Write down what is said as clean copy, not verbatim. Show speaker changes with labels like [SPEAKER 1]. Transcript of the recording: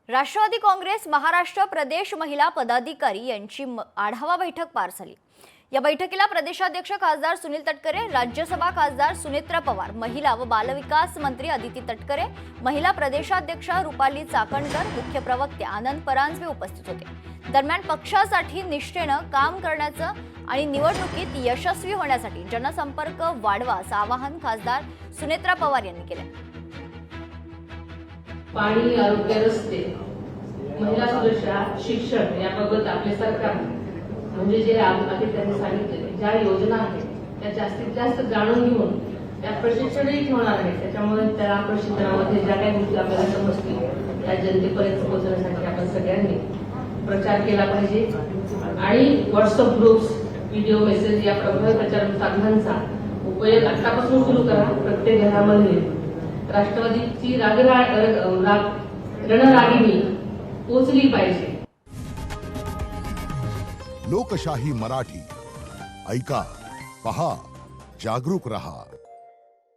[SPEAKER 1] राष्ट्रवादी काँग्रेस महाराष्ट्र प्रदेश महिला पदाधिकारी यांची आढावा बैठक पार झाली। या बैठकीला प्रदेशाध्यक्ष खासदार सुनील तटकरे, राज्यसभा खासदार सुनेत्रा पवार, महिला व बालविकास मंत्री अदिती तटकरे, महिला प्रदेशाध्यक्ष रुपाली चाकणकर, मुख्य प्रवक्ते आनंद परांजपे उपस्थित होते। दरम्यान पक्षासाठी निष्ठेनं काम करण्याचं आणि निवडणुकीत यशस्वी होण्यासाठी जनसंपर्क वाढवा असं आवाहन खासदार सुनेत्रा पवार यांनी केलं।
[SPEAKER 2] पाणी, आरोग्य, रस्ते, महिला सुरक्षा, शिक्षण याबाबत आपले सरकार म्हणजे जे आधी त्यांनी सांगितले ज्या योजना आहेत त्या जास्तीत जास्त जाणून घेऊन त्या प्रशिक्षणही होणार आहे। त्याच्यामुळे त्या प्रशिक्षणामध्ये ज्या काही गोष्टी आपल्याला समजतील त्या जनतेपर्यंत पोहोचण्यासाठी आपण सगळ्यांनी प्रचार केला पाहिजे आणि व्हॉट्सअप ग्रुप्स, व्हिडिओ मेसेज या प्रभावी प्रचार साधनांचा उपयोग आतापासून सुरू करा। प्रत्येक घरामध्ये राष्ट्रवादीची रणरागिणी पोचली पाहिजे।
[SPEAKER 3] लोकशाही मराठी ऐका, पहा, जागरूक रहा।